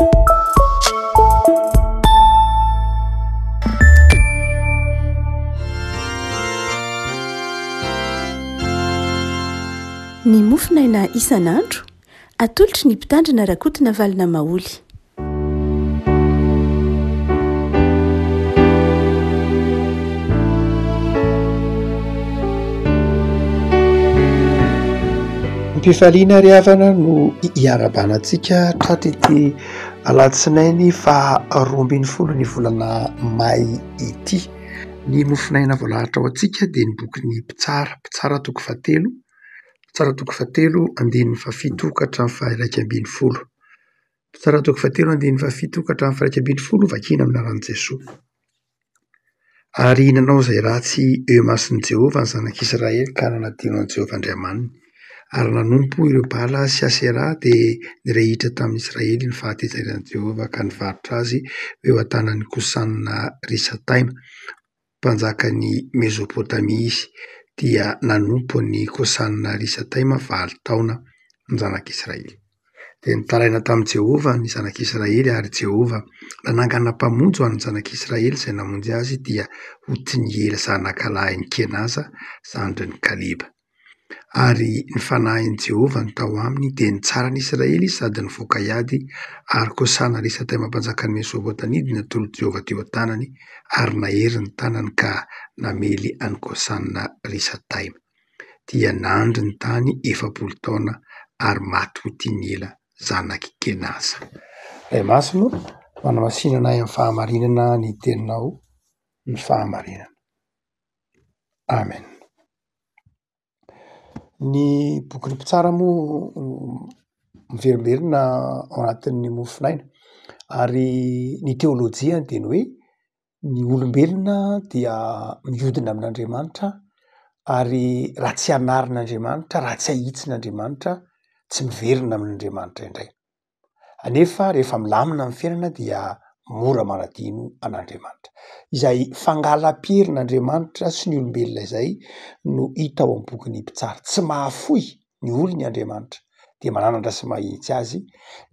Ny mofinaina isan'andro atolotry ny mpitandrina rakotina valina maoly. Mpifaliana ry havana no hiarabanantsika traty ity alatsinainy fa 12 ny volana May ity. Ny mofinaina voalahatra ao antsika dia ny bokin'ny Mpitsara toko fahatelo. Mpitsara toko fahatelo 17:1-11. Mpitsara toko fahatelo 17:1-11 vakina amin'ny anaran'i Jesoa. Ary nanao izay ratsy eo imasin'i Jehovah ny zanak'Israely ka nanadino an'i Jehovah Andriamaniny. Ary nanompo ireo bala sy Asera dia nirehitra tamin'ny Israely ny fahatezainan'i Jehovah ka nivarotra azy eo an-tanan'ny Kosanina Risataima, mpanjakan'ny Mesopotamia izy. Dia nanompo ny Kosanina Risataima 20 taona ny zanak'Israely. Dia nitaraina tamin'i Jehovah ny zanak'Israely ary Jehovah nanangana mpamonjy ho an'ny zanak'Israely izay namonjy azy dia Otiniela zanak'alahin'ny Kenaza zandrin'ny Kaleba. Ary ny fanahin'i Jehovah ny tao aminy dia nitsara ny Israely sady nivoaka hiady ary Kosanina Risataima mpanjakan'ny Mesopotamia dia natolo Jehovah teo an-tanany ary nahery ny tanany ka namely an'i Kosanina Risataima. Dia nandry ny tany 70 taona ary maty Otiniela zanaky Kenaza. Ray Masino, manamasinana amin'ny fahamarinana ny teninao ny fahamarinana. Amen. Ny bokin'ny Mpitsara moa miverimberina ao anatin'ny mofinaina ary ny teolojia dia ny hoe ny olombelona dia mihodina amin'Andriamanitra ary raha tsy hanarin'Andriamanitra, raha tsy hahitsin'Andriamanitra, tsy miverina amin'Andriamanitra indray. Anefa rehefa milamina amin'ny fiainana dia mora manadino an'Andriamanitra. Izay fangalam-pierin'Andriamanitra sy ny olombelona izay no hita ao amin'ny bokin'ny Mpitsara. Tsy mahafoy ny olony Andriamanitra dia mananatra sy mahitsy azy,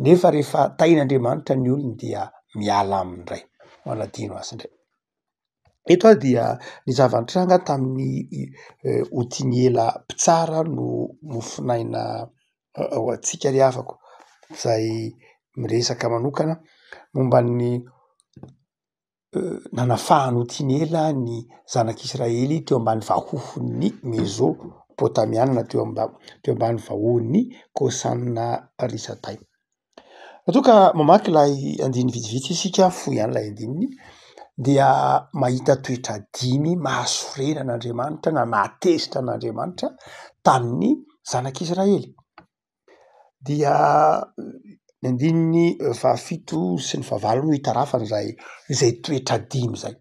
nefa rehefa tahin'Andriamanitra ny olony dia miala aminy indray, manadino azy indray. Eto dia ny zavan-tranga tamin'ny Otiniela Mpitsara no mofinaina ao antsika ry havako, izay miresaka manokana momba ny nanafahany Otiniela ny zanak'Israely teo ambany vahofon'ny Mesopotamiana teo ambany vahoan'ny Kosanina Risataima. Raha ka mamaky ilay andiny vitsivitsy isika, fohy ihany ilay andininy, dia mahita toetra 5 mahasorena an'Andriamanitra na nahatezitra an'Andriamanitra tamin'ny zanak'Israely. Dia ny andininy 17 sy ny 19 no hitarafana izay toetra 5 izay.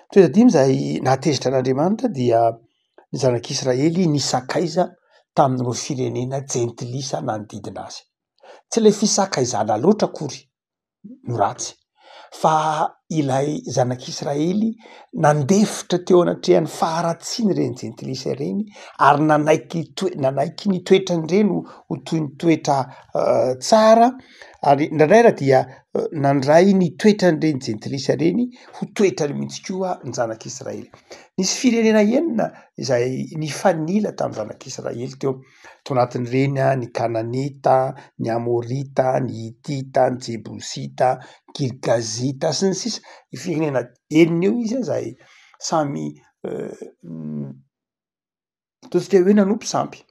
Toetra 5 izay nahatezitra an'Andriamanitra dia ny zanak'Israely nisakaiza tamin'ireo firenena jentilisa nanodidina azy. Tsy ilay fisakaizana loatra akory no ratsy, fa ilay zanak'Israely nandefitra teo anatrehan'ny faharatsiany ireny jentilisa ireny ary nanaiky ny toetrany ireny ho toy ny toetra tsara, ary indraindray dia nandray ny toetran'ireny jentilisa ireny ho toetrany mihitsy koa ny zanak'Israely. Nisy firenena enina izay nifanila tamin'ny zanak'Israely teo. Tao anatin'ireny ny Kananita, ny Amorita, ny Hitita, ny Jebosita, Girgazita sy ny sisa. Ny firenena enina eo izy izay samy ataontsika hoe nanompo sampy.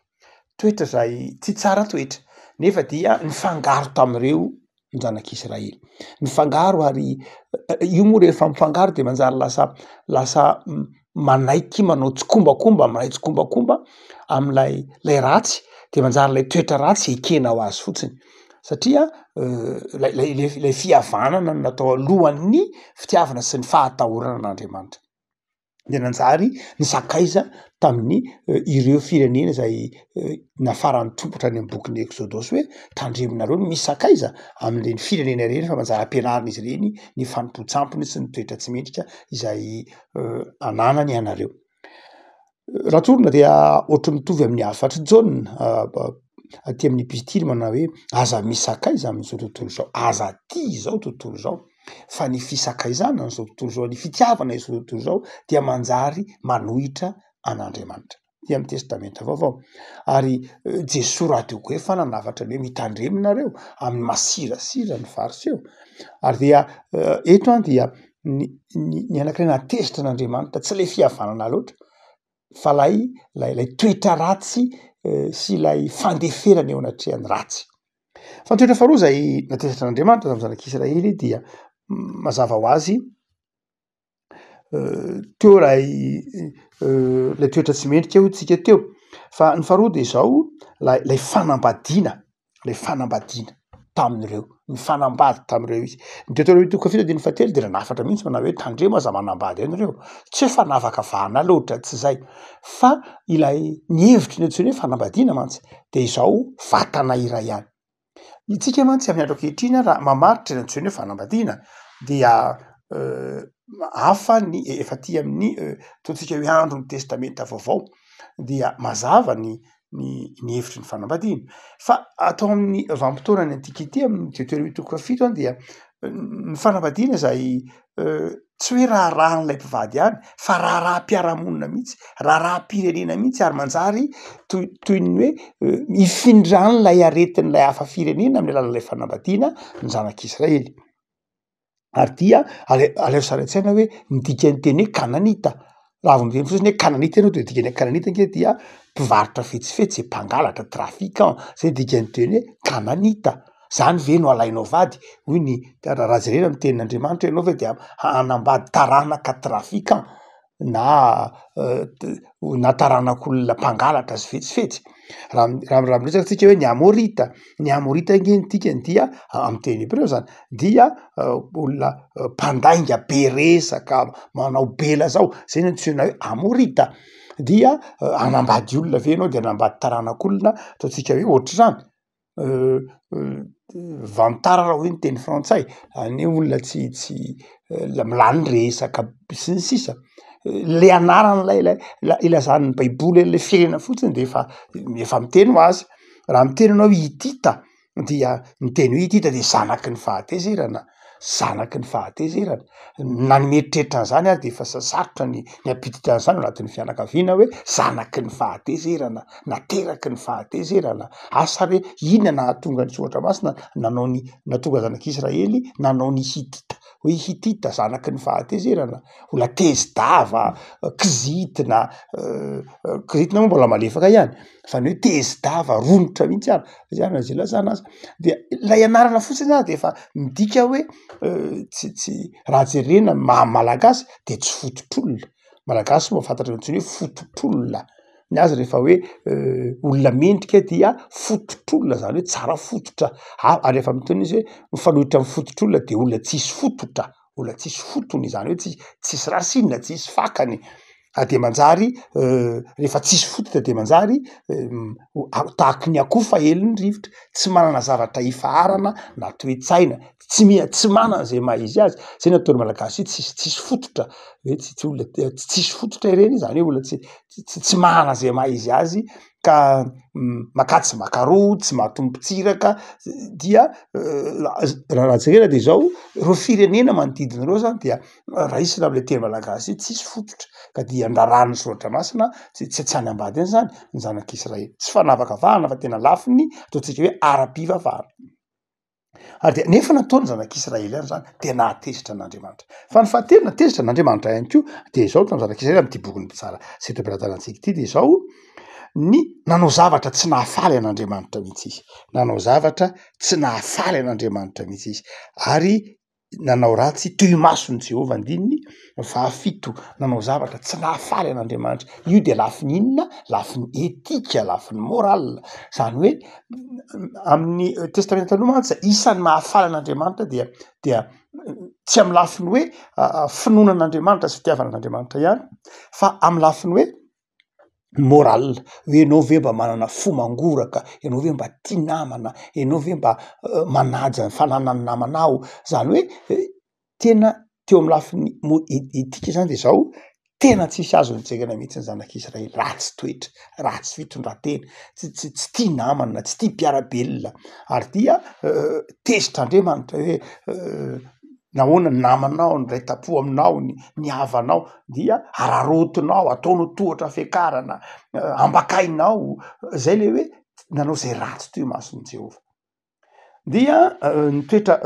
Toetra izay tsy tsara toetra, nefa dia nifangaro tamin'ireo ny zanak'Israely. Nifangaro ary io moa rehefa mifangaro dia manjary lasa manaiky manao tsikombakomba, manaiky tsikombakomba amin'ilay ratsy, dia manjary ilay toetra ratsy ekena ho azy fotsiny. Satria ilay fihavanana natao alohan'ny fitiavana sy ny fahatahorana an'Andriamanitra. Dia nanjary nisakaiza tamin'ny ireo firenena izay nafarany tompotra any amin'ny bokin'ny Exodosy hoe tandreminareo no misakaiza amin'ireny firenena ireny fa manjary ampianarina izy ireny ny fanompo-tsampony sy ny toetra tsy mendrika izay ananany ianareo. Raha tsorina dia ohatry mitovy amin'ny afatra jaune, aty amin'ny epistily manao hoe aza misakaiza amin'izao tontolo zao, aza ty zao tontolo zao, fa ny fisakaizana n'izao tontolo zao, ny fitiavana izao tontolo zao dia manjary manohitra an'Andriamanitra. Ty amin'ny testamenta vaovao. Ary Jesosy rahadio fa nanavatra ny hoe mitandreminareo amin'ny masirasira ny fariseo. Ary dia eto dia ny anankiray natezitra an'Andriamanitra tsy le fihavanana loatra fa lay toetra ratsy sy lay fandeferana eo anatrehan'ny ratsy. Fa ny toetra faharoa zay natezitra an'Andriamanitra tamin'ny zanak'Israely dia mazava ho azy teo lay toetra tsy mendrika hotsika teo. Fa ny faharoa de zao lay fanambadiana tamin'ireo, ny fanambady tamin'ireo izy. Ny Deutéronomie 7:17 de nanafatra mihitsy manao hoe tandremo aza manambady anareo. Tsy hoe fanavaka vahana loatra tsy zay, fa ilay ny hevitry ny antsoina hoe fanambadiana mantsy de izao vatana iray ihany. Itsika mantsy amin'ny andro ankehitriny raha mamaritra ny antsoina hoe fanambadiana dia hafa ny efa ty amin'ny ataontsika hoe andron'ny testamenta vaovao dia mazava ny hevitry ny fanambadiana. Fa atao amin'ny vanim-potoanany antikité amin'ny Deutéronomie 7 dia ny fanambadiana zay tsy hoe raharan'ilay mpivady ihany fa raharam-piarahamonina mihitsy, raharam-pirenena mihitsy ary manjary toy ny hoe ifindran'lay aretin'lay hafa firenena amin'ny alalan'ilay fanambadiana ny zanak'Israely. Ary dia aleo sara an-tsaina hoe midika ny teny hoe kananita. Raha vao miteny fotsiny hoe kananita ianao de dikany hoe kananita ange dia mpivarotra fetsifetsy, mpangalatra, trafiquant, zay dikany teny hoe kananita. Zany ve no alainao vady? Hoy ny raha jerena amin'ny tenin'Andriamanitra ianao ve dia hanambady taranaka trafiquant na taranak'olona mpangalatra sy fetsifetsy. Raha miresaka tsika hoe ny amorita nge ny dikany dia amin'ny teny hebreo zany dia olona mpandainga be resaka manao bela zao, zay ny antsoina hoe amorita. Dia hanambady olona ve ianao de hanambady taranak'olona ataontsika hoe ohatr'izany vantara raha hoe ny teny frantsay, ny olona tsy milany resaka sy ny sisa. Le anaran'lay ilazan'ny baiboly an'le firenena fotsiny de efa miteny ho azy. Raha miteny anao hitita dia miteny hoe hitita de zanaky ny fahatezerana. Na ny mieritreritra an'izany ary de efa sarotra ny ampititra an'izany ao anatin'ny fianakaviana hoe zanaky ny fahatezerana, nateraky ny fahatezerana. Asa re inona nahatonga ny soratra masina nahatonga zanak'Israely nanao ny hitita, hoe hitita zanaky ny fahatezerana, ola tezi-dava, kizitina moa mbola malefaka ihany, fa ny hoe tezi-dava romotra mihitsy ary zany zay lazana azy. Dia lay anarana fotsiny ary de efa midika hoe tsy raha jerena malagasy de tsy fototr'olona. Malagasy moa fantatra ny antsoina hoe fototr'olona. Ny azy rehefa hoe olona mendrika dia fototr'olona, zany hoe tsara fototra. Ary efa miteny izy hoe mifanohitra amin'ny fototr'olona de olona tsisy fototra, olona tsisy fotony, zany hoe tsisy rasinina, tsisy fakany. De manjary rehefa tsisy fototra de manjary tahaky ny akoho fa hely ny rivotra, tsy manana zavatra hifaharana na toe-tsaina, tsy manana zay maha izy azy. Zay nataon'ny malagasy tsisy fototra, hoe tsisy fototra ireny, zany hoe olona tsy manana zay maha izy azy ka makatsy makaroa, tsy matompo-tsiraka. Dia raha jerena de zao ro firenena manodidina reo zany dia raisina am'le teny malagasy tsisy fototra, ka dia ndraran'ny soratra masina tsy hanambady an'izany ny zanak'Israely. Tsy fanavaka vahana fa tena lafiny ataontsika hoe ara-pivavahana. Ary de nefa nataony zanak'Israely any zany de nahatezitra an'Andriamanitra. Fa ny fahatelo natezitra an'Andriamanitra ihany koa de zao tamin'ny zanak'Israely am'ty bokin'ny mpitsara sy eto am-pilatanantsika ty de zao ny nanao zavatra tsy nahafaly an'Andriamanitra mihitsy izy. Nanao zavatra tsy nahafaly an'Andriamanitra mihitsy izy. Ary nanao ratsy teo imason'ny Jehova andininy. Fahafito, nanao zavatra tsy nahafaly an'Andriamanitra. Io de lafiny inona? Lafiny etika, lafiny moral. Zany hoe amin'ny testamenta taloha mantsy isan'ny mahafaly an'Andriamanitra dia tsy amin'ny lafiny hoe finoanan'Andriamanitra sy fitiavanan'Andriamanitra ihany, fa amin'ny lafiny hoe moral. Hoe ianao ve mba manana fo mangoraka, ianao ve mba tia namana, ianao ve mba manaja ny fananan'ny namanao. Zany hoe tena teo amin'ny lafiny etika zany de zao tena tsisy azo nitsaingana mihitsy ny zanak'Israely, ratsy toetra, ratsy fitondratena, tsy tia namana, tsy tia mpiarabelona, ary dia tezitr'Andriamanitra hoe nahoana ny namanao, ny ray tapo aminao, ny havanao, dia ararotinao, ataonao tohatra fiakarana, ambakainao, zay le hoe nanao zay ratsy teo mason'i Jehova. Dia ny toetra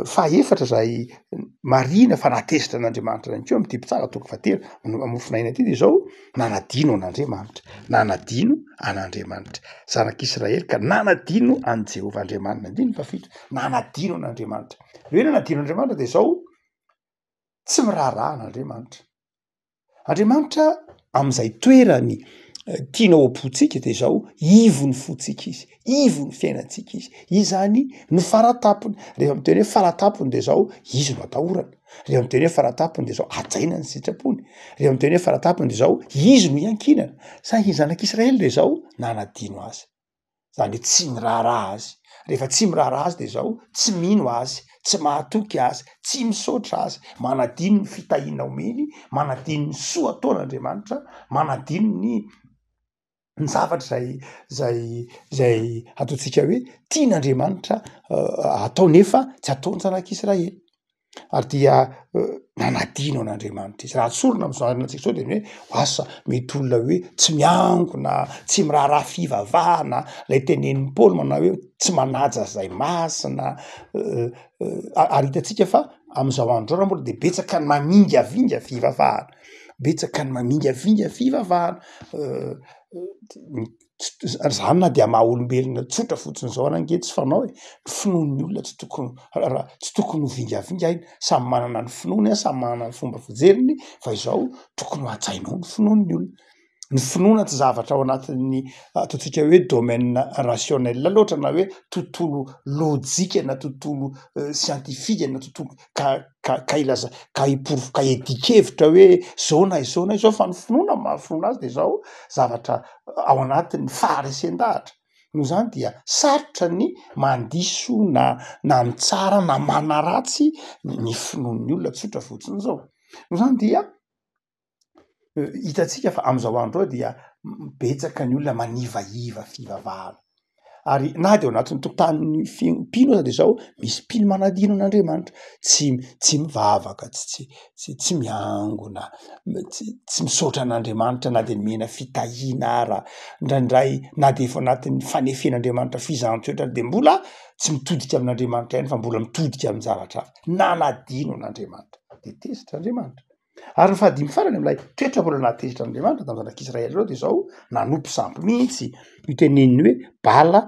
fahaefatra zay marina fa natezitra an'Andriamanitra ihany koa am'ty mpitsara toko fahatelo amofinaina ty de zao nanadino an'Andriamanitra, nanadino an'Andriamanitra, zanak'Israely ka nanadino an' Jehova Andriamanina, andiny fafito, nanadino an'Andriamanitra. Hoe nanadino Andriamanitra de zao tsy miraharaha an'Andriamanitra. Andriamanitra am'izay toerany tianao apotsika de zao ivony fotsika izy, ivony fiainantsika izy. Izy zany no faratapony. Rehefa miteny hoe faratapony de zao izy no atahorana. Rehefa miteny hoe faratapony de zao ajaina ny sitrapony. Rehefa miteny hoe faratapony de zao izy no iankinana. Saingy zanak'Israely de zao nanadino azy. Zany hoe tsy miraharaha azy. Rehefa tsy miraharaha azy de zao tsy mino azy, tsy mahatoky azy, tsy misaotra azy, manadino ny fitahiana omeny, manadino ny soa ataon'Andriamanitra, manadino ny zavatra zay ataontsika hoe tian'Andriamanitra atao nefa tsy ataon'ny zanak'Israely. Ary dia nanadino an'Andriamanitra izy. Raha tsorona am'zanatsika zao de hoe asa mety olona hoe tsy miangona, tsy miraharaha fivavahana, lay tenenin'ny Paoly manao hoe tsy manaja zay masina, ary hitatsika fa am'zao andro zao raha mbola de betsaka ny mamingavinga fivavahana, betsaka ny mamingavinga fivavahana, zany na de amaha olombelona tsotra fotsiny zao ary ange tsy fanao e, finoan'ny olona tsy tokony ho vingavingaina, samy manana ny finoany, samy manana ny fomba fijeriny, fa izao tokony ho atsainao ny finoan'ny olona. Ny finoana tsy zavatra ao anatin'ny ataontsika hoe domaine rationnel loatra na hoe tontolo lôjika na tontolo siantifika na tontolo ka ilaza ka edikevitra hoe zao na izao na izao, fa ny finoana mahafinoana azy de zao zavatra ao anatin'ny faharesen-dahatra. Noho zany dia sarotra ny mandiso na ny tsara na manaratsy ny finoan'ny olona tsotra fotsiny zao. Noho zany dia hitatsika fa am'zao andro dia betsaka ny olona manivaiva fivavahana. Ary na de ao anatin'ny tokotanin'ny mpino aza de zao misy mpino manadino an'Andriamanitra, tsy mivavaka, tsy miangona, tsy misaotra an'Andriamanitra na de nomena fitahiana ara, ndraindray na de efa anatin'ny fanefen'Andriamanitra fizahan-tsotra de mbola tsy mitodika amin'Andriamanitra ihany fa mbola mitodika amin'ny zavatra hafa. Nanadino an'Andriamanitra, de tezitra Andriamanitra. Ary ny fahadimy farany am'lay toetra mbola nahatezitra Andriamanitra tamin'ny zanak'Israely reo de zao nanompo sampy mihitsy io teneniny hoe Bala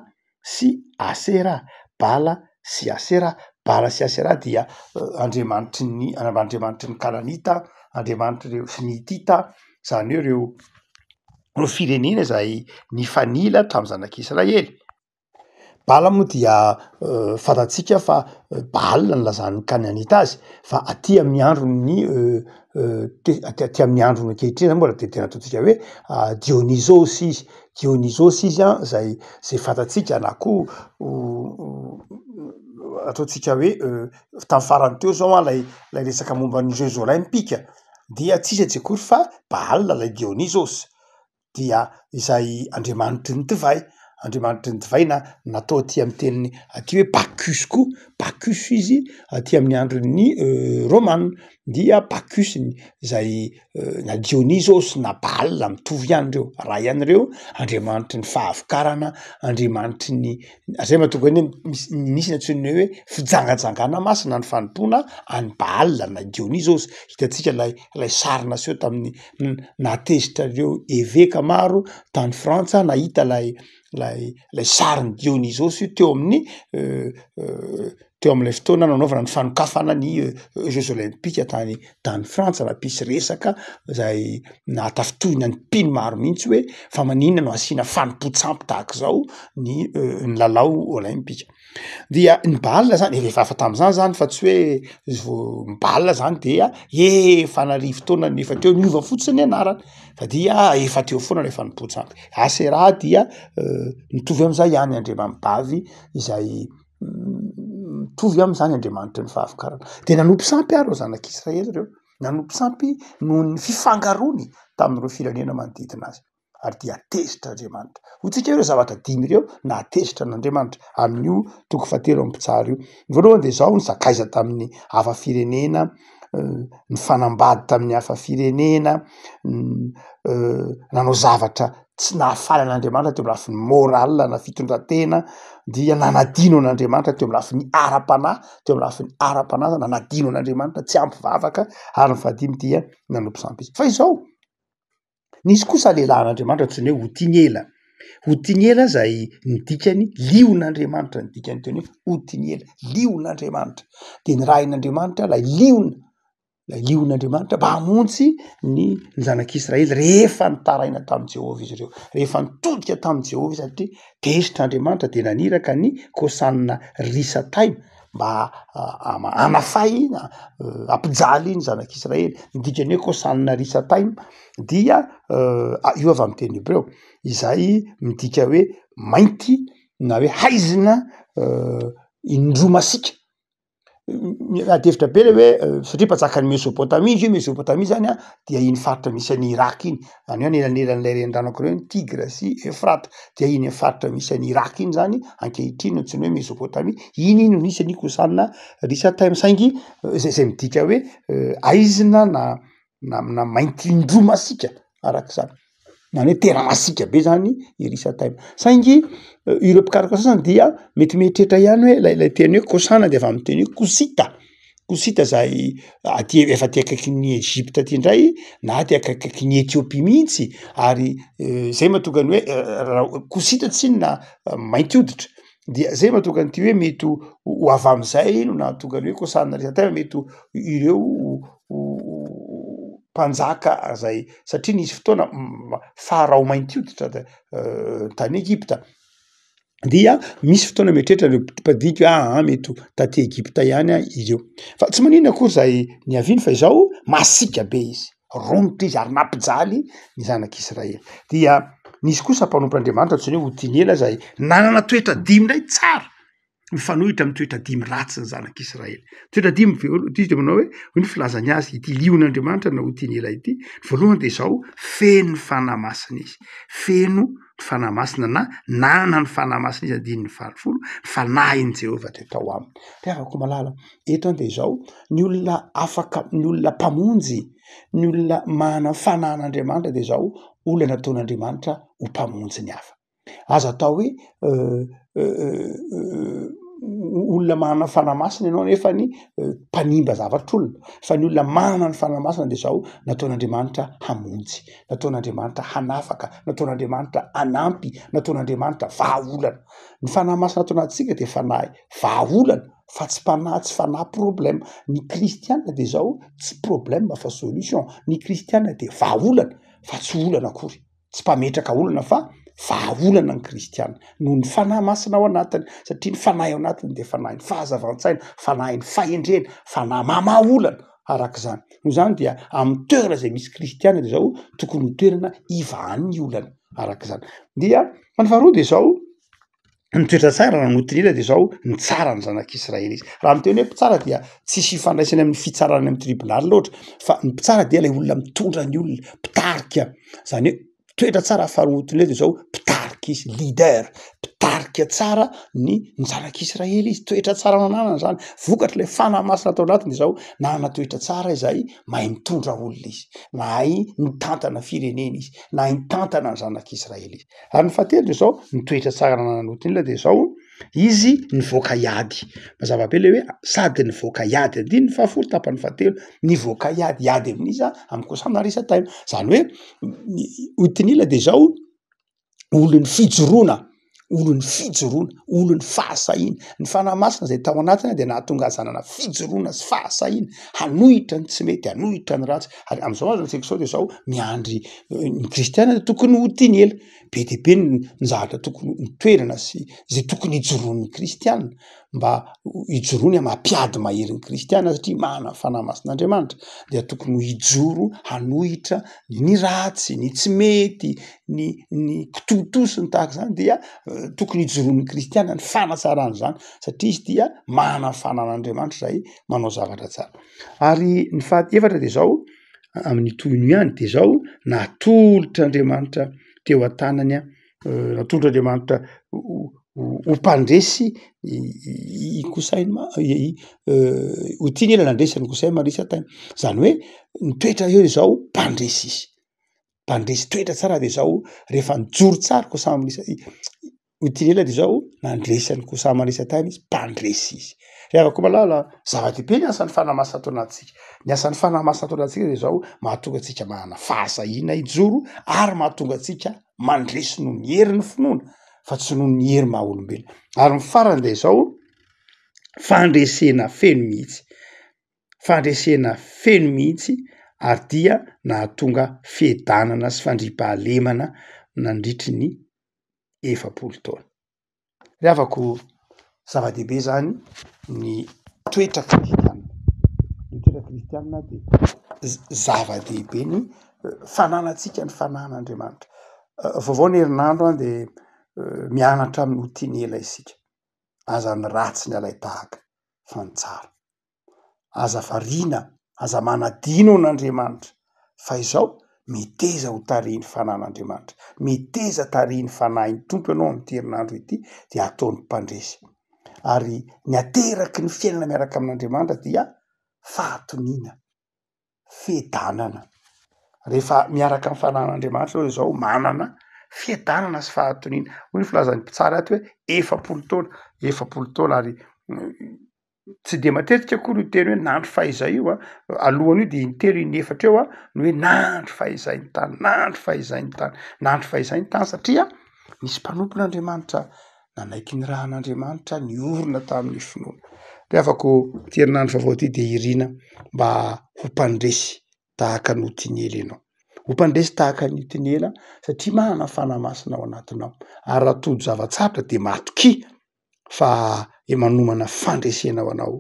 sy Asera, Bala sy Asera. Bala sy Asera dia andriamanitry ny Kananita, andriamanitr'ireo sy ny Hitita, zany hoe reo firenena zay nifanila tamin'ny zanak'Israely. Bala moa dia fantatsika fa Baal ny lazan'ny Kananita azy, fa aty amin'ny andron'ny aty amin'ny androny ankehitriny moa de tena ataontsika hoe Dionysosy izy. Dionysosy izy zay fantatsika na koa ataontsika hoe tamin'ny farany teo zao lay resaka momba ny Jeux olympiques dia tsisy atsekory fa Baal lay Dionysosy, dia izay andriamanitry ny divay. Andriamanitry ny divay natao aty amin'ny teniny aty hoe Bacchus koa, Bacchus izy aty amin'ny andron'ny Romana, dia Bacchus zay na Dionysosy na Baal mitovy ihany reo, raha ihany reo andriamanitry ny fahavokarana, andriamanitry ny zay mahatonga hoe nisy ny antsoina hoe fijangajangana masina ny fanompoana any Baal na Dionysosy. Hitatsika lay sary naseho tamin'ny natezitra reo évêque maro tany Frantsa, nahita lay sarin'ny Dionysosy teo amin'ilay fotoana nanaovana ny fanokafana ny Jeux olympiques tany Frantsa, nampisy resaka zay nahatafotohina ny mpino maro mihitsy hoe fa maninona no asiana fanompo-tsampy tahaka zao ny lalao olympique. Dia ny Baal zany efa tamin'izany zany fa tsy hoe ny Baal zany dia efa narivo taona efa teo niova fotsiny ny anarany, fa dia efa teo foana lay fanompo-tsampy. Asera dia mitovy am'izay ihany andriamambavy izay mitovy am'izany andriamanitry ny fahavokarana. De nanompo sampy ary reo zanak'Israely reo, nanompo sampy noho ny fifangarony tamin'ireo firenena manodidina azy ary dia tezitran'Andriamanitra. Hotsika ireo zavatra dimy ireo na tezitra n'Andriamanitra amin'io toko fahatelo ampitsara io. Ny voalohany de zao ny zakaiza tamin'ny hafa firenena, ny fanambady tamin'ny hafa firenena, nanao zavatra tsy nahafaly an'Andriamanitra teo amin'ny lafiny moral na fitondratena, dia nanadino an'Andriamanitra teo amin'ny lafiny ara-panahy, teo amin'ny lafiny ara-panahy nanadino an'Andriamanitra tsy ampivavaka, ary ny fahadimy dia nanompo sampy izy. Fa izao nisy kosa lehilahin'Andriamanitra antsoiny hoe Otiniela. Otiniela zay ny dikany lion'Andriamanitra, ny dikany teny hoe Otiniela, lion'Andriamanitra. De ny rahin'Andriamanitra lay lion'Andriamanitra mba hamonjy ny zanak'Israely rehefa nitaraina tamin'i Jehovah izy ireo, rehefa nitodika tamin'i Jehovah satria tezitr'Andriamanitra de naniraka ny kosanina risataima mba anafay ampijaly ny zanak'Israely. Ny dikany hoe kosanina risataima dia io avy amin'ny teny hebreo izay midika hoe mainty na hoe haizina indromasika. Adevitra be le hoe satria mpanjakany Mesopotamia izy io, Mesopotamia zany dia iny faritra misy an'i Irak iny, any hoe anelanelan'ilay renirano anankiroa iny Tigre sy Efrata, dia iny faritra misy an'i Irak iny zany ankehitriny antsoina hoe Mesopotamia, iny no nisy an'i kosanina risataima saingy zay midika hoe aizina na mainty indromasika arak'izany. Na hoe tena masika be zany i risataima. Saingy ireo mpikaroka sasany dia mety mieritreritra ihany hoe lay teny hoe kosana de avy amin'ny teny hoe kosita. Kosita zay efa aty akaikin'ny Egypte aty indray na aty akaikin'ny Etiopia mihitsy, ary zay mahatonga ny hoe kosita tsy inona mainty hoditra. Dia zay mahatonga an'ity hoe mety ho avy amin'izay no nahatonga ny hoe kosanina risataima mety ireo mpanjaka zay satria nisy fotoana farao mainty hoditra tany Egypta. Dia misy fotoana mieritreritra reo mpadiky mety taty Egypta ihany ireo. Fa tsy maninona akory zay niaviny fa izao masika be izy, rombotra izy ary nampijaly ny zanak'Israely. Dia nisy kosa mpanompotr'Andriamanitra antsoiny hoe Otiniela zay nanana toetra dimy ndray tsara mifanohitra amin'ny toetra dimy ratsy ny zanak'Israely. Toetra dimy izy de manao hoe ny filazany azy ity lion'Andriamanitra na Otiniela ity. Voalohany de zao feno fanahy masina izy, feno fanahy masina na nana ny fanahy masina izy andiny 20, fanahin' Jehovah teo tao aminy. De afaka malala eto de zao ny olona afaka, ny olona mpamonjy, ny olona mana fanan'Andriamanitra de zao olona nataon'Andriamanitra ho mpamonjy ny hafa. Azo atao hoe olona manana fanahy masina ianao nefany mpanimba zavatr'olona, fa ny olona manana ny fanahy masina de zao nataon'Andriamanitra hamonjy, nataon'Andriamanitra hanafaka, nataon'Andriamanitra hanampy, nataon'Andriamanitra vahaolana. Ny fanahy masina atao anatintsika de fanahy vahaolana fa tsy mpanahy, tsy fanahy problème. Ny kristianina de zao tsy problème fa solution. Ny kristianina de vahaolana fa tsy olana akory, tsy mpametraka olana fa vahaolana ny kristianina noho ny fanahy masina ao anatiny, satria ny fanahy ao anatiny de fanahy ny fahazavan-tsaina, fanahy ny fahendrena, fanahy mamaha olana arak'izany. Noho zany dia amin'ny toerana zay misy kristianina de zao tokony ho toerana ivahan'ny olana arak'izany. Dia ny faharoa de zao ny toetra tsara na Otiniela de zao ny tsara ny zanak'Israely izy. Raha miteny hoe mpitsara dia tsisy ifandraisany amin'ny fitsarana amin'ny tribonaly loatra, fa ny mpitsara dia lay olona mitondra ny olona, mpitarika. Zany hoe toetra tsara faharoa Otiniela de zao mpitarika izy, leader, mpitarika tsara ny zanak'Israely izy, toetra tsara nananany zany. Vokatry le fanahy masina atao anatiny de zao nanana toetra tsara izay mahay mitondra olona izy, mahay mitantana firenena izy, mahay mitantana ny zanak'Israely izy. Ary ny fahatelo de zao ny toetra tsara nananany Otiniela de zao izy nivoaka hiady. Mazava be le hoe sady nivoaka hiady, andiny ny fahafolo tapany fahatelo, nivoaka hiady amin'iza amin'ny kosanina risataima. Zany hoe Otiniela de zao olon'ny fijoroana, olon'ny fijoroana, olon'ny fahasahina. Ny fanahy masina zay tao anatiny de nahatonga azy hanana fijoroana sy fahasahina, hanohitra ny tsy mety, hanohitra ny ratsy. Ary am'izao azy ansika zao de zao miandry ny kristianina tokony Otiniela, be de be ny zavatra tokony ny toerana sy zay tokony hijoroan'ny kristianina mba hijoroany hampiady mahery ny kristianina satria manana fanahy masin'Andriamanitra. Dia tokony hijoro hanohitra ny ratsy, ny tsy mety, ny kitotosiny tahaka zany dia tokony hijoroan'ny kristiana ny fanatsarany zany satria izy dia mana ny fanan'Andriamanitra zay manao zavatra tsara. Ary ny fahaefatra de zao amin'ny toyny ihany de zao natolotr'Andriamanitra teo an-tanany natolotr'Andriamanitra ho mpandresy ho tiany ela nandresy ny Kosay Marisa-Taina. Zany hoe ny toetra eo zao mpandresy izy. Mpandresy toetra tsara de zao rehefa nijoro tsara Kosay ho tiany ela de zao nandresy ny Kosay Marisa-Taina izy mpandresy izy. Rehefa koa malala zava-dehibe ny asan'ny fanahy masina ato anatintsika. Ny asan'ny fanahy masina ato anatintsika de zao mahatonga antsika manana fahasahina hijoro ary mahatonga antsika mandresy noho ny herin'ny finoana fa tsy noho ny hery maha olombelona. Ary ny farany de zao fandresena feno mihitsy. Fandresena feno mihitsy ary dia nahatonga fiadanana sy fandriampahalemana nandritry ny 7 taona. Rehavako zava-dehibe zany ny toetra kristiana. Ny toetra kristiana de zava-dehibe ny fananantsika ny fanan'Andriamanitra. Vaovao ny herinandro de mianatra amin'ny hotiny ela isika. Aza ny ratsy ny alay tahaka fa ny tsara. Aza variana, aza manadino an'Andriamanitra fa izao miteza ho tariny fanan'Andriamanitra. Miteza tariny fanahin'ny tompo ianao amin'ity herinandro ity de ataony mpandresy. Ary ny ateraky ny fiainana miaraka amin'Andriamanitra dia fahatoniana, fiadanana. Rehefa miaraka amin'ny fanan'Andriamanitra zao manana fiadanana sy fahatoniana. Hoy ny filazan'ny mpitsara ato hoe 7 taona ary tsy de matetika akory io teny hoe nandro fahaizay io alohan'io de intelo inefatra eo no hoe nandro fahaizay ny tany, nandro fahaizay ny tany, nandro fahaizay ny tany satria nisy mpanompon'Andriamanitra nanaiky ny rahan'Andriamanitra ny orona tamin'ny finoana. Rehavako ty herinandro vaovao ty de irina mba ho mpandresy tahaka ny hotiny ela ianao. Ho mpandresy tahaka ny hotiny ela satria manana fanahy masina ao anatinao. Ary raha todo zavatsarotra de matoki fa manomana fandresena ho anao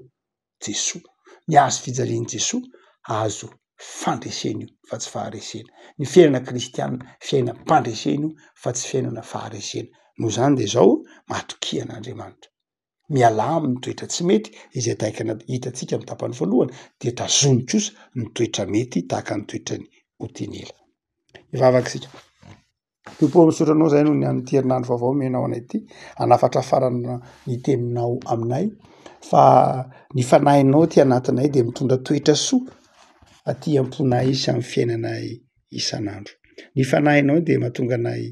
Jesoa. Ny azo fijalian'i Jesoa azo fandresena io fa tsy faharesena. Ny fiainana kristiana fiainana mpandresena io fa tsy fiainana faharesena. Noho zany de zao matoki an'Andriamanitra. Miala amin'ny toetra tsy mety izay hitantsika amin'ny tapany voalohany de tazominy kosa ny toetra mety tahaka ny toetrany hotiny ela. Ivavaka sika. Tompo misotranao zay noho ny an'ity herinandro vaovao menao anay ity, hanafatra farana ny teninao aminay fa ny fanahinao ty anatinay de mitondra toetra soa aty amponay sy amin'ny fiainanay isan'andro. Ny fanahinao de mahatonga anay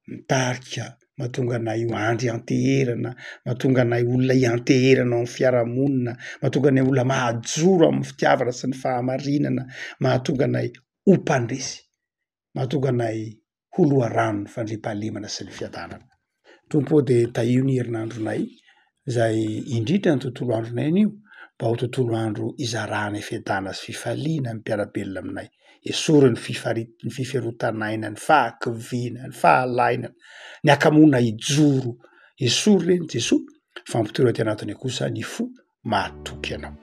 mitarika, mahatonga anay ho andry anteherana, mahatonga anay olona ianteherana amin'ny fiarahamonina, mahatonga anay olona mahajoro amin'ny fitiavana sy ny fahamarinana, mahatonga anay ho mpandresy, mahatonga anay ho loharanon'ny fandriampahalemana sy ny fiadanana. Tompo de tahio ny herinandronay zay indritra ny tontolo andronay anio mba ho tontolo andro izarana fiadana sy fifaliana ny mpiarabelona aminay. Esory ny fifiarotan'aina, ny fahakiviana, ny fahalaina, ny akamona hijoro. Esory reny Jesoa fa ampitory aty anatiny kosa ny fo mahatoky anao.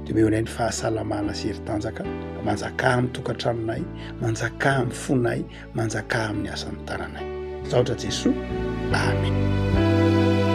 De meo anay ny fahasalamana sy heri-tanjaka manjaka amin'ny tokantranonay, manjaka amin'ny fonay, manjaka amin'ny asan'ny tananay. Zahotra Jesoa. Amen.